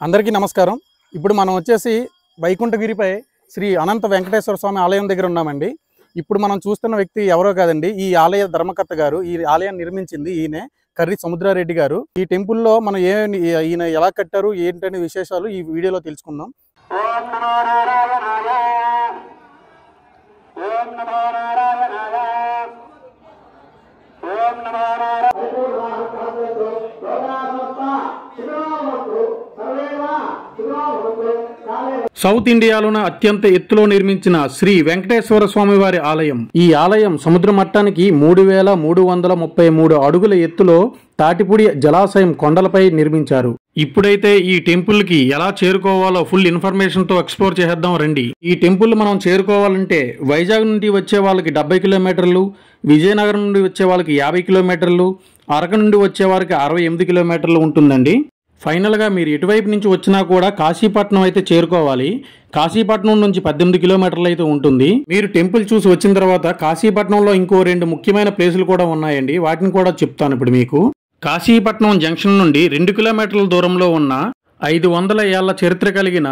అందరికీ నమస్కారం। ఇప్పుడు మనం వచ్చేసి వైకుంఠగిరిపై శ్రీ అనంత వెంకటేశ్వర స్వామి ఆలయం దగ్గర ఉన్నామండి। ఇప్పుడు మనం చూస్తున్న వ్యక్తి ఎవరో కాదండి, ఈ ఆలయ ధర్మకర్త గారు। ఈ ఆలయాన్ని నిర్మించింది ఈయనే, కర్రి సముద్రారెడ్డి గారు। ఈ టెంపుల్లో మనం ఈయన ఎలా కట్టారు ఏంటనే విశేషాలు ఈ వీడియోలో తెలుసుకుందాం। ఓం నమో నారాయణాయ, ఓం నమో నారాయణాయ, ఓం నమో నారాయణాయ। సౌత్ ఇండియాలోని అత్యంత ఎత్తులో నిర్మించిన శ్రీ వెంకటేశ్వర స్వామి వారి ఆలయం। ఈ ఆలయం సముద్ర మట్టానికి 3333 అడుగుల ఎత్తులో తాటిపూడి జలాశయం కొండలపై నిర్మించారు। ఇప్పుడైతే ఈ టెంపుల్ కి ఎలా చేరుకోవాలో ఫుల్ ఇన్ఫర్మేషన్ తో ఎక్స్ప్లోర్ చేద్దాం రండి। ఈ టెంపుల్ మనం చేరుకోవాలంటే వైజాగ్ నుండి వచ్చే వాళ్ళకి 70 కిలోమీటర్లు, విజయనగరం నుండి వచ్చే వాళ్ళకి 50 కిలోమీటర్లు, అరకు నుండి వచ్చే వారికి 68 కిలోమీటర్లు ఉంటుందండి। ఫైనల్గా మీరు ఎటువైపు నుంచి వచ్చినా కూడా కాశీపట్నం అయితే చేరుకోవాలి। కాశీపట్నం నుంచి 18 కిలోమీటర్లు అయితే ఉంటుంది। మీరు టెంపుల్ చూసి వచ్చిన తర్వాత కాశీపట్నంలో ఇంకో 2 ముఖ్యమైన ప్లేసులు కూడా ఉన్నాయండి, వాటిని కూడా చెప్తాను ఇప్పుడు మీకు। కాశీపట్నం జంక్షన్ నుండి 2 కిలోమీటర్ల దూరంలో ఉన్న 500 ఏళ్ల చరిత్ర కలిగిన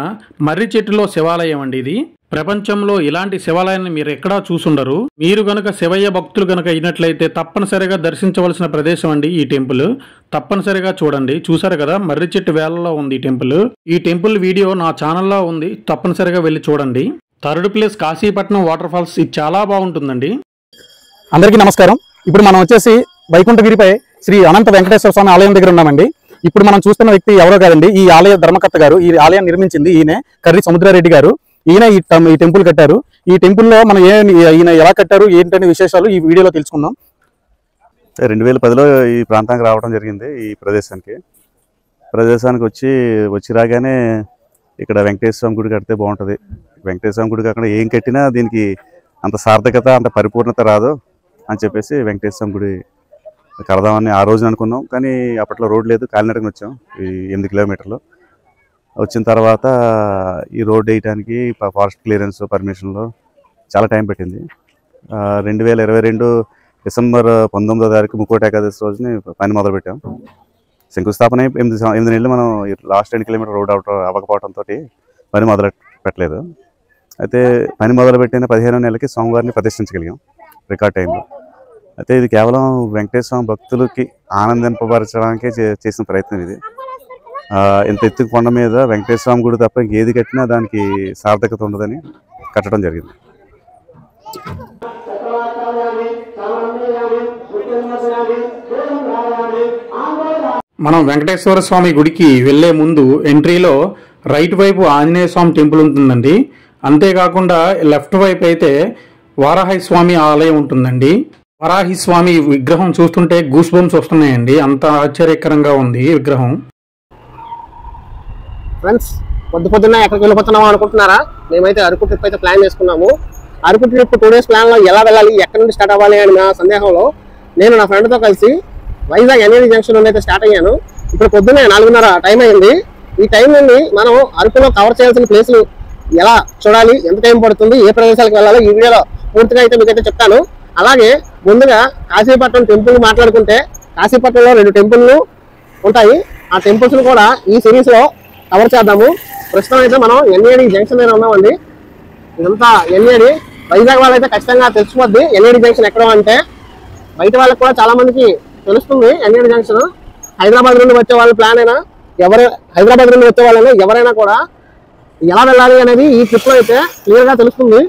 మర్రి చెట్టులో శివాలయం అండి ఇది। ప్రపంచంలో ఇలాంటి శివాలయాన్ని మీరు ఎక్కడా చూసుండరు। మీరు గనక శివయ్య భక్తులు గనక అయినట్లయితే తప్పనిసరిగా దర్శించవలసిన ప్రదేశం అండి ఈ టెంపుల్। తప్పనిసరిగా చూడండి। చూసారు కదా, మర్రి చెట్టు వేలలో ఉంది ఈ టెంపుల్। ఈ టెంపుల్ వీడియో నా ఛానల్లో ఉంది, తప్పనిసరిగా వెళ్ళి చూడండి। Third place Kasipatnam waterfalls, ఇది చాలా బాగుంటుందండి। అందరికీ నమస్కారం। ఇప్పుడు మనం వచ్చేసి వైకుంఠగిరిపై శ్రీ అనంత వెంకటేశ్వర స్వామి ఆలయం దగ్గర ఉన్నామండి। ఇప్పుడు మనం చూస్తున్న వ్యక్తి ఎవరో కాదండి, ఈ ఆలయ ధర్మకర్త గారు। ఈ ఆలయాన్ని నిర్మించింది ఈయనే, కర్రి సముద్రారెడ్డి గారు। ఈయన ఈ టెంపుల్ కట్టారు। ఈ టెంపుల్లో మనం ఈయన ఎలా కట్టారు ఏంటనే విశేషాలు ఈ వీడియోలో తెలుసుకుందాం। 2010లో ఈ ప్రాంతానికి రావడం జరిగింది। ఈ ప్రదేశానికి వచ్చి రాగానే ఇక్కడ వెంకటేశ్వర స్వామి గుడి కడితే బాగుంటుంది, వెంకటేశ్వర స్వామి గుడి కాకుండా ఏం కట్టినా దీనికి అంత సార్థకత అంత పరిపూర్ణత రాదు అని చెప్పేసి వెంకటేశ్వర స్వామి గుడి కడదామని ఆ రోజున అనుకున్నాం। కానీ అప్పట్లో రోడ్ లేదు, కాలినడకన వచ్చాం ఈ 8 కిలోమీటర్లు। వచ్చిన తర్వాత ఈ రోడ్ వేయడానికి ఫారెస్ట్ క్లియరెన్స్ పర్మిషన్లో చాలా టైం పట్టింది। 2022 డిసెంబర్ 19వ తారీఖు ముక్కోటి ఏకాదశి రోజుని పని మొదలుపెట్టాం। శంకుస్థాపన 8 నెలలు మనం లాస్ట్ 2 కిలోమీటర్ రోడ్ అవ్వకపోవడంతో పని మొదలు పెట్టలేదు। అయితే పని మొదలుపెట్టిన 15వ నెలకి స్వామివారిని ప్రతిష్ఠించగలిగాం రికార్డ్ టైంలో। అయితే ఇది కేవలం వెంకటేశ్వర స్వామి భక్తులకి ఆనందింపబరచడానికే చేసిన ప్రయత్నం ఇది। ఇంత ఎత్తు కొండ మీద వెంకటేశ్వర స్వామి గుడి తప్ప ఇంకేది కట్టినా దానికి సార్థకత ఉండదని కట్టడం జరిగింది। మనం వెంకటేశ్వర స్వామి గుడికి వెళ్లే ముందు ఎంట్రీలో రైట్ వైపు ఆంజనేయ స్వామి టెంపుల్ ఉంటుందండి। అంతేకాకుండా లెఫ్ట్ వైపు అయితే వారాహి స్వామి ఆలయం ఉంటుందండి। వారాహి స్వామి విగ్రహం చూస్తుంటే గూస్ బంప్స్ వస్తున్నాయండి, అంత ఆశ్చర్యకరంగా ఉంది ఈ విగ్రహం। ఫ్రెండ్స్, పొద్దున్న ఎక్కడికి వెళ్ళిపోతున్నాం అనుకుంటున్నారా? మేమైతే అరకు ట్రిప్ అయితే ప్లాన్ చేసుకున్నాము। అరకు ట్రిప్ 2 డేస్ ప్లాన్లో ఎలా వెళ్ళాలి, ఎక్కడి నుండి స్టార్ట్ అవ్వాలి అని నా సందేహంలో నేను నా ఫ్రెండ్తో కలిసి వైజాగ్ ఎన్ఏడి జంక్షన్ నుండి అయితే స్టార్ట్ అయ్యాను। ఇప్పుడు పొద్దున్నే 4:30 టైం అయింది। ఈ టైం నుండి మనం అరకులో కవర్ చేయాల్సిన ప్లేసులు ఎలా చూడాలి, ఎంత టైం పడుతుంది, ఏ ప్రదేశాలకు వెళ్ళాలో ఈ వీడియోలో పూర్తిగా అయితే మీకైతే చెప్తాను। అలాగే ముందుగా కాశీపట్నం టెంపుల్ మాట్లాడుకుంటే కాశీపట్నంలో 2 టెంపుల్లు ఉంటాయి, ఆ టెంపుల్స్ను కూడా ఈ సిరీస్లో కవర్ చేద్దాము। ప్రస్తుతం అయితే మనం ఎన్ఏడి జంక్షన్ దగ్గర ఉన్నామండి। ఇదంతా ఎన్ఏడి, వైజాగ్ వాళ్ళైతే ఖచ్చితంగా తెలిసిపోద్ది ఎన్ఏడి జంక్షన్ ఎక్కడ అంటే। బయట వాళ్ళకి కూడా చాలా మందికి తెలుస్తుంది ఎన్ఏడి జంక్షన్। హైదరాబాద్ నుండి వచ్చే వాళ్ళ ప్లాన్ అయినా హైదరాబాద్ నుండి వచ్చే వాళ్ళైనా ఎవరైనా కూడా ఎలా వెళ్ళాలి అనేది ఈ ట్రిప్లో అయితే క్లియర్గా తెలుస్తుంది।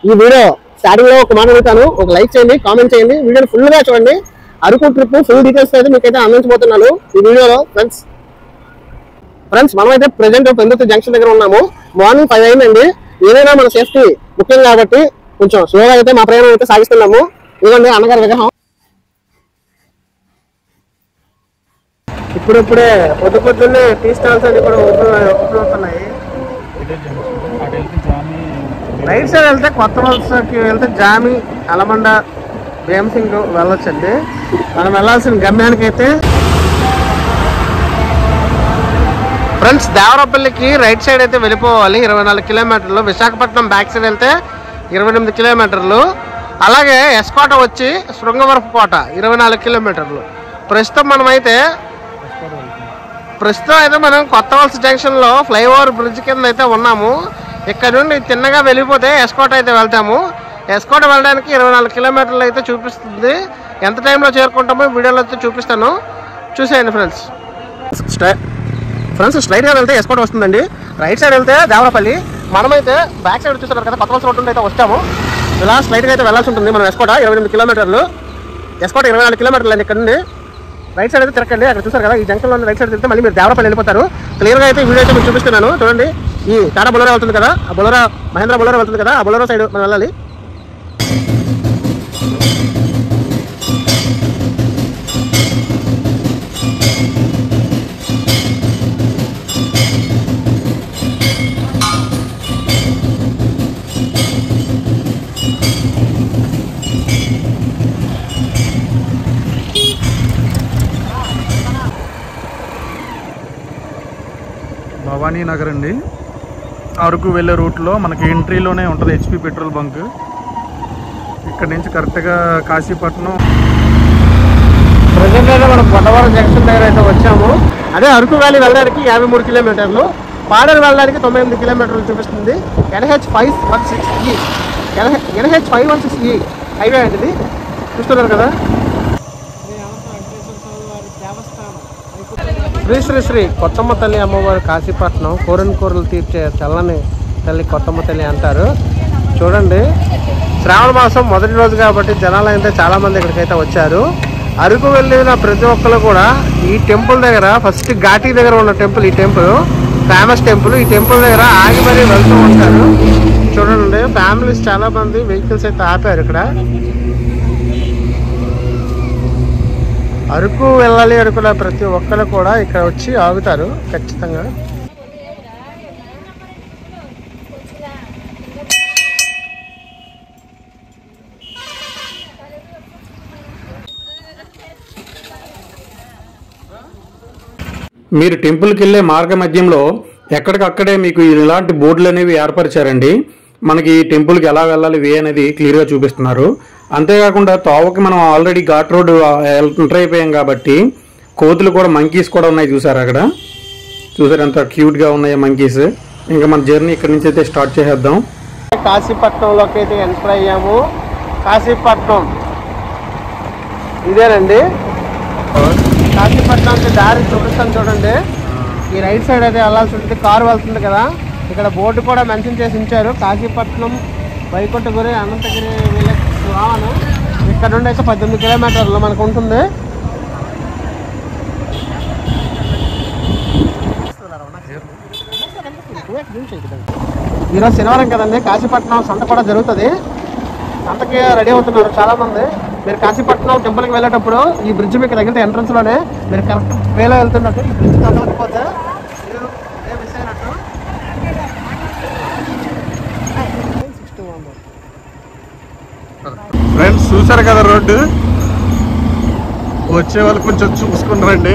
ఈ వీడియో స్టార్టింగ్లో ఒక మాట అడుగుతాను, ఒక లైక్ చేయండి, కామెంట్ చేయండి, వీడియోని ఫుల్గా చూడండి। అరకు ట్రిప్ ఫుల్ డీటెయిల్స్ అయితే మీకైతే అందించబోతున్నాను ఈ వీడియోలో। ఫ్రెండ్స్ మనమైతే ప్రెజెంట్ పెందుర్తి జంక్షన్ దగ్గర ఉన్నాము। మార్నింగ్ 5 అయిందండి। ఏదైనా మన సేఫ్టీ ముఖ్యం కాబట్టి కొంచెం స్లోగా అయితే మా ప్రయాణం అయితే సాగిస్తున్నాము। ఇదిగోండి అన్నగారి విగ్రహం। ఇప్పుడే పొద్దున్నే టీ స్టాల్స్ అన్ని కూడా ఓపెన్ అవుతున్నాయి। రైట్ సైడ్ వెళ్తే కొత్త వలసకి వెళ్తే జామి, అలమండ, భీమసింగ్ వెళ్ళొచ్చండి। మనం వెళ్ళాల్సిన గమ్యానికి అయితే ఫ్రెండ్స్ దేవరపల్లికి రైట్ సైడ్ అయితే వెళ్ళిపోవాలి 24 కిలోమీటర్లు। విశాఖపట్నం బ్యాక్ సైడ్ వెళ్తే 28 కిలోమీటర్లు। అలాగే ఎస్కోట వచ్చి శృంగవరపు కోట 24 కిలోమీటర్లు। ప్రస్తుతం మనమైతే ప్రస్తుతం అయితే మనం కొత్త వలస జంక్షన్లో ఫ్లైఓవర్ బ్రిడ్జ్ కింద అయితే ఉన్నాము. ఇక్కడ నుండి తిన్నగా వెళ్ళిపోతే ఎస్కోట్ అయితే వెళ్తాము. ఎస్కోట్ వెళ్ళడానికి 24 కిలోమీటర్లు అయితే చూపిస్తుంది. ఎంత టైంలో చేరుకుంటామో వీడియోలో అయితే చూపిస్తాను, చూసేయండి ఫ్రెండ్స్. స్ట్రైట్గా వెళ్తే ఎస్కోట్ వస్తుందండి. రైట్ సైడ్ వెళ్తే దేవరపల్లి. మనమైతే బ్యాక్ సైడ్ చూస్తున్నారు కదా, కొత్త వలస రోడ్డు అయితే వచ్చాము. ఇలా స్ట్రైట్గా అయితే వెళ్ళాల్సి ఉంటుంది. మనం ఎస్కోట 28 కిలోమీటర్లు, ఎస్కోట 24 కిలోమీటర్లు అండి. ఇక్కడ నుండి రైట్ సైడ్ అయితే తిరగండి. అక్కడ చూసారు కదా, ఈ జంక్షన్లో రైట్ సైడ్ తిరిగితే మళ్ళీ మీరు దేవరపల్లి వెళ్ళిపోతారు. క్లియర్గా అయితే వీడియో అయితే మీకు చూపిస్తున్నాను చూడండి. ఈ టాటా బొలెరో వెళ్తుంది కదా, ఆ బొలెరో మహేంద్ర బొలెరో వెళ్తుంది కదా, ఆ బొలెరో సైడ్ మనం వెళ్ళాలి. భవానీ నగర్ అండి. అరకు వెళ్ళే రూట్లో మనకి ఎంట్రీలోనే ఉంటుంది HP పెట్రోల్ బంక్. ఇక్కడ నుంచి కరెక్ట్గా కాశీపట్నం. ప్రజెంట్ అయితే మనం కొత్తవరం జంక్షన్ దగ్గర అయితే వచ్చాము. అదే అరకు వ్యాలీ వెళ్ళడానికి 53 కిలోమీటర్లు, పాడేరు వెళ్ళడానికి 98 కిలోమీటర్లు చూపిస్తుంది. NH516E NH516E హైవే అండి, చూస్తున్నారు కదా. శ్రీ శ్రీ శ్రీ కొత్తమ్మ తల్లి అమ్మవారి కాశీపట్నం కోరికలు తీర్చే చల్లని తల్లి కొత్తమ్మ తల్లి అంటారు. చూడండి, శ్రావణ మాసం మొదటి రోజు కాబట్టి జనాలు అయితే చాలామంది ఇక్కడికైతే వచ్చారు. అరకు వెళ్ళిన ప్రతి ఒక్కరు కూడా ఈ టెంపుల్ దగ్గర, ఫస్ట్ ఘాటీ దగ్గర ఉన్న టెంపుల్, ఈ టెంపుల్ ఫేమస్ టెంపుల్. ఈ టెంపుల్ దగ్గర ఆగి మరీ వెళ్తూ ఉంటారు. చూడండి, ఫ్యామిలీస్ చాలా మంది వెహికల్స్ అయితే ఆపారు ఇక్కడ. అరకు వెళ్ళాలి అనుకున్న ప్రతి ఒక్కరు కూడా ఇక్కడ వచ్చి ఆగుతారు ఖచ్చితంగా. మీరు టెంపుల్కి వెళ్ళే మార్గ మధ్యంలో ఎక్కడికక్కడే మీకు ఇలాంటి బోర్డులు అనేవి ఏర్పరిచారండి. మనకి ఈ టెంపుల్కి ఎలా వెళ్ళాలి వే అనేది క్లియర్గా చూపిస్తున్నారు. అంతేకాకుండా తోవకి మనం ఆల్రెడీ ఘాట్ రోడ్ ఎంటర్ అయిపోయాం కాబట్టి కోతులు కూడా, మంకీస్ కూడా ఉన్నాయి. చూసారు అక్కడ, చూసారు ఎంత క్యూట్గా ఉన్నాయి మంకీస్. ఇంకా మన జర్నీ ఇక్కడ నుంచి అయితే స్టార్ట్ చేసేద్దాం. కాశీపట్నంలోకి అయితే ఎంటర్ అయ్యాము. కాశీపట్నం ఇదేనండి. కాశీపట్నంకి దారి చూపిస్తాను చూడండి. ఈ రైట్ సైడ్ అయితే వెళ్ళాల్సి ఉంటుంది, కారు వెళ్తుంది కదా. ఇక్కడ బోర్డు కూడా మెన్షన్ చేసి ఉంచారు, కాశీపట్నం వైకుంఠగిరి అనంతగిరి విలేజ్ రావను. ఇక్కడ నుండి అయితే 18 కిలోమీటర్లు మనకు ఉంటుంది. ఈరోజు శనివారం కదండి, కాశీపట్నం సంత కూడా జరుగుతుంది. సంతకి రెడీ అవుతున్నారు చాలా మంది. మీరు కాశీపట్నం టెంపుల్కి వెళ్ళేటప్పుడు ఈ బ్రిడ్జ్ మీకు తగిలితే ఎంట్రన్స్ లోనే మీరు కరెక్ట్ వేలో వెళ్తున్నట్టు. ఈ బ్రిడ్జ్ తగలకపోతే మిస్ అయినట్టు. ఫ్రెండ్స్ చూసారు కదా రోడ్డు, వచ్చే వాళ్ళు కొంచెం చూసుకుని రండి.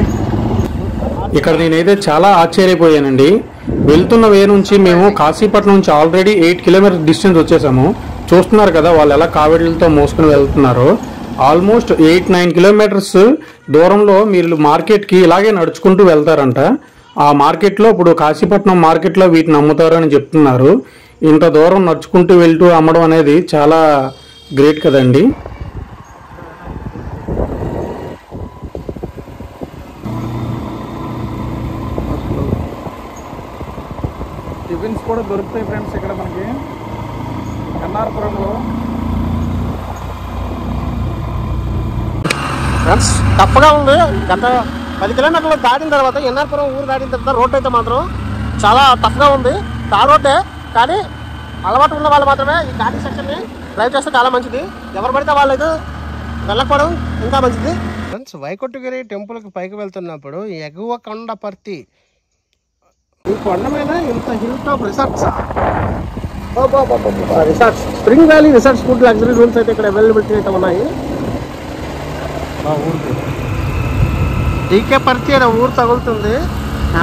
ఇక్కడ నేనైతే చాలా ఆశ్చర్యపోయానండి. వెళ్తున్న వే నుంచి మేము కాశీపట్నం నుంచి ఆల్రెడీ 8 కిలోమీటర్స్ డిస్టెన్స్ వచ్చేసాము. చూస్తున్నారు కదా వాళ్ళు ఎలా కావేడీలతో మోసుకుని వెళ్తున్నారు. ఆల్మోస్ట్ 8-9 కిలోమీటర్స్ దూరంలో మీరు మార్కెట్కి ఇలాగే నడుచుకుంటూ వెళ్తారంట. ఆ మార్కెట్లో, ఇప్పుడు కాశీపట్నం మార్కెట్లో వీటిని అమ్ముతారు అని చెప్తున్నారు. ఇంత దూరం నడుచుకుంటూ వెళ్తూ అమ్మడం అనేది చాలా గ్రేట్ కదండి. టిఫిన్స్ కూడా దొరుకుతాయి ఫ్రెండ్స్ ఇక్కడ మనకి కన్నారపురంలో. ఫ్రెండ్స్ తప్పగా ఉంది. గత 10 కిలోమీటర్లు దాటిన తర్వాత ఎన్ఆర్పురం ఊరు దాటిన తర్వాత రోడ్డు అయితే మాత్రం చాలా టఫ్గా ఉంది. తార్ రోడ్డే, కానీ అలవాటు ఉన్న వాళ్ళు మాత్రమే ఈ ఘాటీ సెక్షన్ని డ్రైవ్ చేస్తే చాలా మంచిది. ఎవరు పడితే వాళ్ళైతే వెళ్ళకపోవడం ఇంకా మంచిది. ఫ్రెండ్స్, వైకుంఠగిరి టెంపుల్కి పైకి వెళ్తున్నప్పుడు ఎగువ కొండపర్తి, ఈ కొండ మీద ఇంత hill top resorts, resorts spring valley resorts food luxury rooms అయితే ఇక్కడ అవైలబిలిటీ అయితే ఉన్నాయి. డీకే పర్తి అనే ఊరు తగులుతుంది. ఆ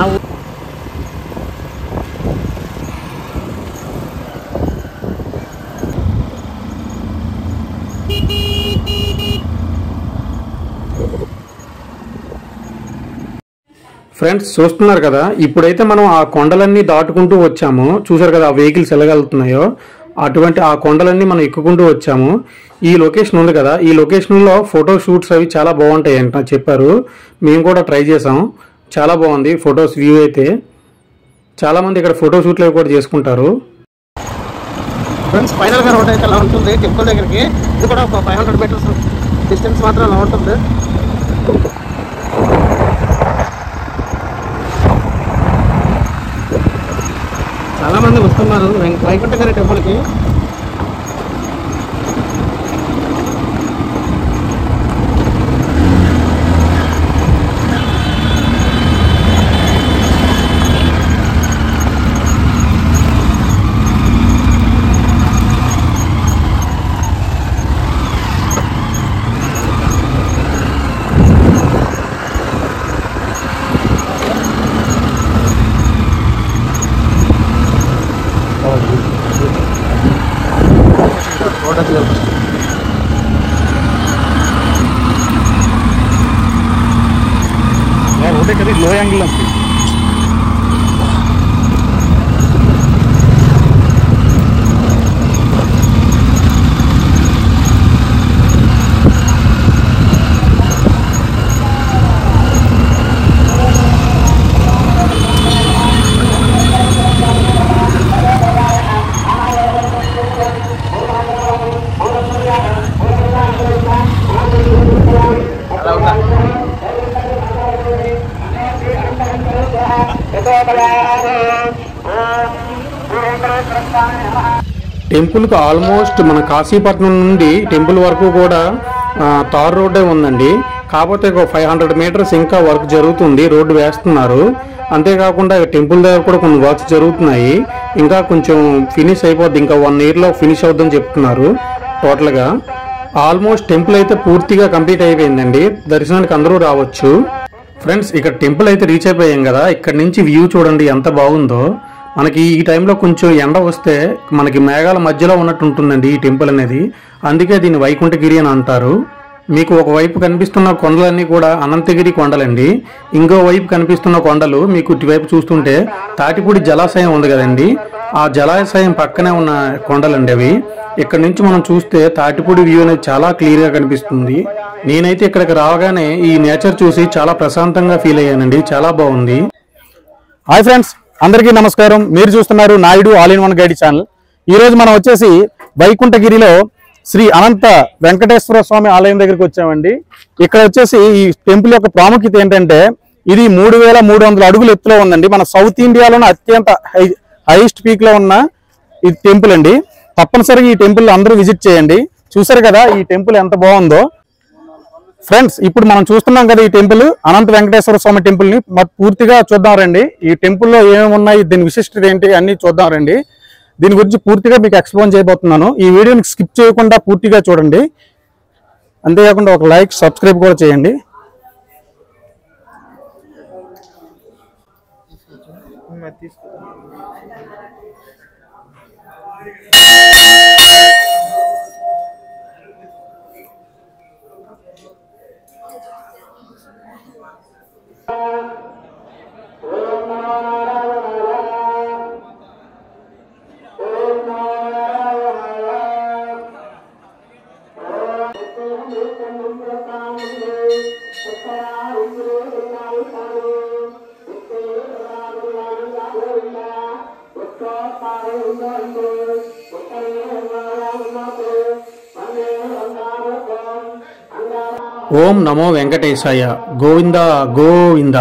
ఫ్రెండ్స్ చూస్తున్నారు కదా, ఇప్పుడైతే మనం ఆ కొండలన్నీ దాటుకుంటూ వచ్చాము. చూసారు కదా ఆ వెహికల్స్ ఎలాగెళ్తున్నాయో, అటువంటి ఆ కొండలన్నీ మనం ఎక్కుకుంటూ వచ్చాము. ఈ లొకేషన్ ఉంది కదా, ఈ లొకేషన్లో ఫోటో షూట్స్ అవి చాలా బాగుంటాయి అంట చెప్పారు. మేము కూడా ట్రై చేసాం, చాలా బాగుంది ఫొటోస్ వ్యూ అయితే. చాలామంది ఇక్కడ ఫోటో షూట్లు అవి కూడా చేసుకుంటారు. ఫ్రెండ్స్ ఫైనల్గా రోడ్ అయితే అలా ఉంటుంది టెంపుల్ దగ్గరికి. ఇది కూడా ఒక 500 మీటర్స్ డిస్టెన్స్ మాత్రం అలా ఉంటుంది. చాలామంది వస్తున్నారు వైకుంఠగిరి టెంపుల్కి. లో యాంగిల్ ఉంది. టెంపుల్కి ఆల్మోస్ట్ మన కాశీపట్నం నుండి టెంపుల్ వరకు కూడా తార్ రోడ్డే ఉందండి. కాకపోతే ఒక 500 మీటర్స్ ఇంకా వర్క్ జరుగుతుంది, రోడ్డు వేస్తున్నారు. అంతేకాకుండా టెంపుల్ దగ్గర కూడా కొన్ని వర్క్స్ జరుగుతున్నాయి. ఇంకా కొంచెం ఫినిష్ అయిపోద్ది, ఇంకా 1 yearలో ఫినిష్ అవుద్దని చెప్తున్నారు. టోటల్గా ఆల్మోస్ట్ టెంపుల్ అయితే పూర్తిగా కంప్లీట్ అయిపోయిందండి. దర్శనానికి అందరూ రావచ్చు. ఫ్రెండ్స్ ఇక్కడ టెంపుల్ అయితే రీచ్ అయిపోయాం కదా, ఇక్కడ నుంచి వ్యూ చూడండి ఎంత బాగుందో. మనకి ఈ టైంలో కొంచెం ఎండ వస్తే మనకి మేఘాల మధ్యలో ఉన్నట్టు ఉంటుందండి ఈ టెంపుల్ అనేది. అందుకే దీన్ని వైకుంఠగిరి అని అంటారు. మీకు ఒకవైపు కనిపిస్తున్న కొండలన్నీ కూడా అనంతగిరి కొండలండి. ఇంకో వైపు కనిపిస్తున్న కొండలు మీకు ఇటువైపు చూస్తుంటే తాటిపూడి జలాశయం ఉంది కదండి, ఆ జలాశయం పక్కనే ఉన్న కొండలండి అవి. ఇక్కడ నుంచి మనం చూస్తే తాటిపూడి వ్యూ అనేది చాలా క్లియర్గా కనిపిస్తుంది. నేనైతే ఇక్కడికి రాగానే ఈ నేచర్ చూసి చాలా ప్రశాంతంగా ఫీల్ అయ్యానండి, చాలా బాగుంది. హాయ్ ఫ్రెండ్స్, అందరికీ నమస్కారం. మీరు చూస్తున్నారు Naidu all in one guide channel. ఈరోజు మనం వచ్చేసి వైకుంఠగిరిలో శ్రీ అనంత వెంకటేశ్వర స్వామి ఆలయం దగ్గరికి వచ్చామండి. ఇక్కడ వచ్చేసి ఈ టెంపుల్ యొక్క ప్రాముఖ్యత ఏంటంటే ఇది 3300 అడుగుల ఎత్తులో ఉందండి. మన సౌత్ ఇండియాలోనే అత్యంత హైయెస్ట్ పీక్ లో ఉన్న ఈ టెంపుల్ అండి. తప్పనిసరిగా ఈ టెంపుల్ అందరూ విజిట్ చేయండి. చూసారు కదా ఈ టెంపుల్ ఎంత బాగుందో. ఫ్రెండ్స్ ఇప్పుడు మనం చూస్తున్నాం కదా ఈ టెంపుల్ అనంత వెంకటేశ్వర స్వామి టెంపుల్ ని పూర్తిగా చూద్దాం రండి. ఈ టెంపుల్లో ఏమేమి ఉన్నాయి, దీని విశిష్టత ఏంటి అన్ని చూద్దాం రండి. దీని గురించి పూర్తిగా మీకు ఎక్స్ప్లెయిన్ చేయబోతున్నాను. ఈ వీడియోని స్కిప్ చేయకుండా పూర్తిగా చూడండి. అంతేకాకుండా ఒక లైక్, సబ్స్క్రైబ్ కూడా చేయండి. ఓం నమో వెంకటేశాయ, గోవింద గోవింద.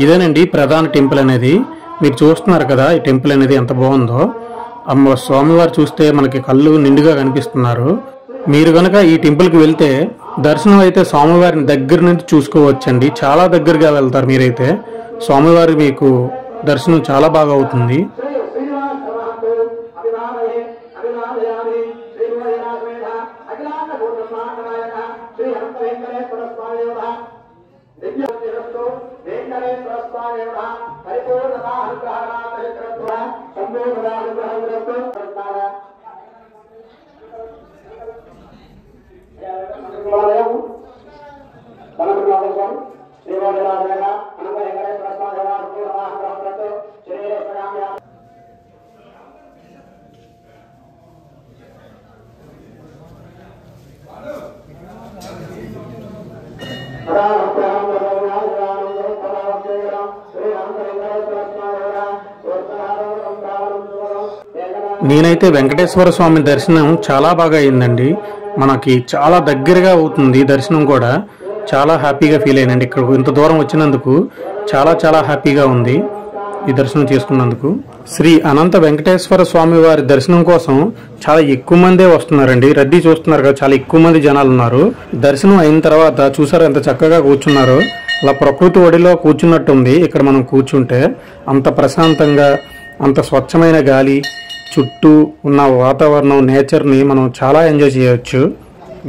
ఇదేనండి ప్రధాన టెంపుల్ అనేది. మీరు చూస్తున్నారు కదా ఈ టెంపుల్ అనేది ఎంత బాగుందో. అమ్మ స్వామివారు చూస్తే మనకి కళ్ళు నిండుగా కనిపిస్తున్నారు. మీరు కనుక ఈ టెంపుల్కి వెళ్తే దర్శనం అయితే స్వామివారిని దగ్గర నుంచి చూసుకోవచ్చండి. చాలా దగ్గరగా వెళ్తారు మీరైతే. స్వామివారి మీకు దర్శనం చాలా బాగా అవుతుంది. నేనైతే వెంకటేశ్వర స్వామి దర్శనం చాలా బాగా అయిందండి. మనకి చాలా దగ్గరగా అవుతుంది దర్శనం కూడా. చాలా హ్యాపీగా ఫీల్ అయ్యానండి. ఇక్కడ ఇంత దూరం వచ్చినందుకు చాలా చాలా హ్యాపీగా ఉంది ఈ దర్శనం చేసుకున్నందుకు. శ్రీ అనంత వెంకటేశ్వర స్వామి వారి దర్శనం కోసం చాలా ఎక్కువ మందే వస్తున్నారండి. రద్దీ చూస్తున్నారు కదా, చాలా ఎక్కువ మంది జనాలు ఉన్నారు. దర్శనం అయిన తర్వాత చూసారు ఎంత చక్కగా కూర్చున్నారో. అలా ప్రకృతి ఒడిలో కూర్చున్నట్టుంది ఇక్కడ మనం కూర్చుంటే. అంత ప్రశాంతంగా, అంత స్వచ్ఛమైన గాలి, చుట్టూ ఉన్న వాతావరణం, నేచర్ని మనం చాలా ఎంజాయ్ చేయవచ్చు.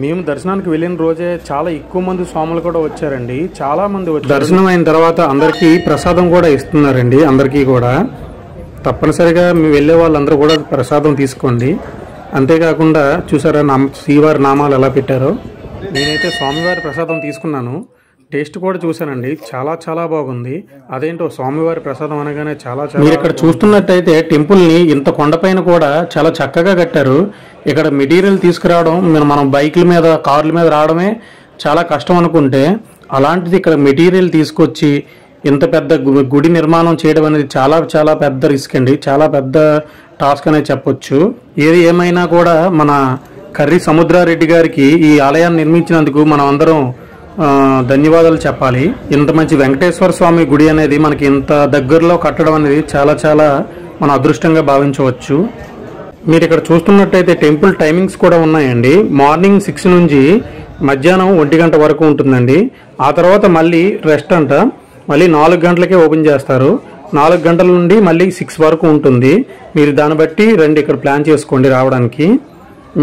మేము దర్శనానికి వెళ్ళిన రోజే చాలా ఎక్కువ మంది స్వాములు కూడా వచ్చారండి. చాలా మంది వచ్చారు. దర్శనం అయిన తర్వాత అందరికీ ప్రసాదం కూడా ఇస్తున్నారండి. అందరికీ కూడా తప్పనిసరిగా మేము వెళ్ళే వాళ్ళందరూ కూడా ప్రసాదం తీసుకోండి. అంతేకాకుండా చూసారా శ్రీవారి నామాలు ఎలా పెట్టారో. నేనైతే స్వామివారి ప్రసాదం తీసుకున్నాను. టేస్ట్ కూడా చూశానండి, చాలా చాలా బాగుంది. అదేంటో స్వామివారి ప్రసాదం అనగానే చాలా చాలా. మీరు ఇక్కడ చూస్తున్నట్టయితే టెంపుల్ని ఇంత కొండపైన కూడా చాలా చక్కగా కట్టారు. ఇక్కడ మెటీరియల్ తీసుకురావడం, మనం బైకుల మీద, కార్ల మీద రావడమే చాలా కష్టం అనుకుంటే, అలాంటిది ఇక్కడ మెటీరియల్ తీసుకొచ్చి ఇంత పెద్ద గుడి నిర్మాణం చేయడం అనేది చాలా చాలా పెద్ద రిస్క్ అండి. చాలా పెద్ద టాస్క్ అనేది చెప్పొచ్చు. ఏది ఏమైనా కూడా మన కర్రి సముద్రారెడ్డి గారికి ఈ ఆలయాన్ని నిర్మించినందుకు మనం అందరం ధన్యవాదాలు చెప్పాలి. ఇంత మంచి వెంకటేశ్వర స్వామి గుడి అనేది మనకి ఇంత దగ్గరలో కట్టడం అనేది చాలా చాలా మన అదృష్టంగా భావించవచ్చు. మీరు ఇక్కడ చూస్తున్నట్టయితే టెంపుల్ టైమింగ్స్ కూడా ఉన్నాయండి. మార్నింగ్ 6 నుంచి మధ్యాహ్నం 1 గంట వరకు ఉంటుందండి. ఆ తర్వాత మళ్ళీ రెస్ట్ అంట. మళ్ళీ 4 గంటలకే ఓపెన్ చేస్తారు. 4 గంటల నుండి మళ్ళీ 6 వరకు ఉంటుంది. మీరు దాన్ని బట్టి రండి, ఇక్కడ ప్లాన్ చేసుకోండి రావడానికి.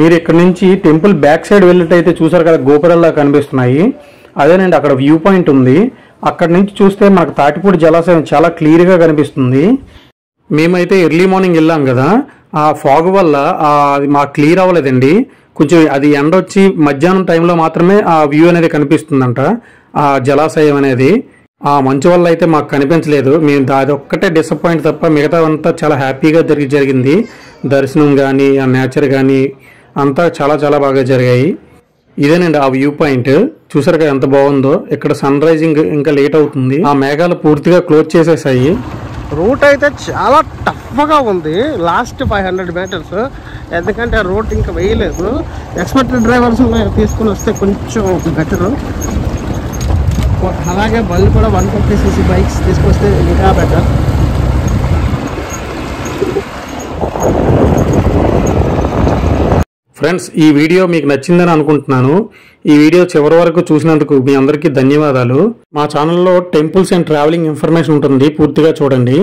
మీరు ఇక్కడ నుంచి టెంపుల్ బ్యాక్ సైడ్ వెళ్ళినట్టయితే చూసారు కదా, గోపురాల్లా కనిపిస్తున్నాయి. అదేనండి అక్కడ వ్యూ పాయింట్ ఉంది. అక్కడ నుంచి చూస్తే మనకు తాటిపూడి జలాశయం చాలా క్లియర్గా కనిపిస్తుంది. మేమైతే ఎర్లీ మార్నింగ్ వెళ్ళాం కదా, ఆ ఫాగ్ వల్ల అది మాకు క్లియర్ అవ్వలేదండి. కొంచెం అది ఎండ వచ్చి మధ్యాహ్నం టైంలో మాత్రమే ఆ వ్యూ అనేది కనిపిస్తుందంట, ఆ జలాశయం అనేది. ఆ మంచు వల్ల అయితే మాకు కనిపించలేదు. మేము అది ఒక్కటే డిసప్పాయింట్ తప్ప మిగతా అంతా చాలా హ్యాపీగా జరిగింది. దర్శనం కానీ, ఆ నేచర్ కానీ అంతా చాలా చాలా బాగా జరిగాయి. ఇదేనండి ఆ వ్యూ పాయింట్. చూసారు కదా ఎంత బాగుందో. ఇక్కడ సన్ రైజింగ్ ఇంకా లేట్ అవుతుంది. ఆ మేఘాలు పూర్తిగా క్లోజ్ చేసేసాయి. రూట్ అయితే చాలా టఫ్గా ఉంది. లాస్ట్ 500 మీటర్స్, ఎందుకంటే రూట్ ఇంకా వేయలేదు. ఎక్స్పర్ట్ డ్రైవర్స్ తీసుకుని వస్తే కొంచెం బెటరు. అలాగే బళ్ళు కూడా 150cc బైక్స్ తీసుకొస్తే ఇంకా బెటర్. ఫ్రెండ్స్, ఈ వీడియో మీకు నచ్చిందని అనుకుంటున్నాను. ఈ వీడియో చివరి వరకు చూసినందుకు మీ అందరికీ ధన్యవాదాలు. మా ఛానల్లో టెంపుల్స్ అండ్ ట్రావెలింగ్ ఇన్ఫర్మేషన్ ఉంటుంది, పూర్తిగా చూడండి.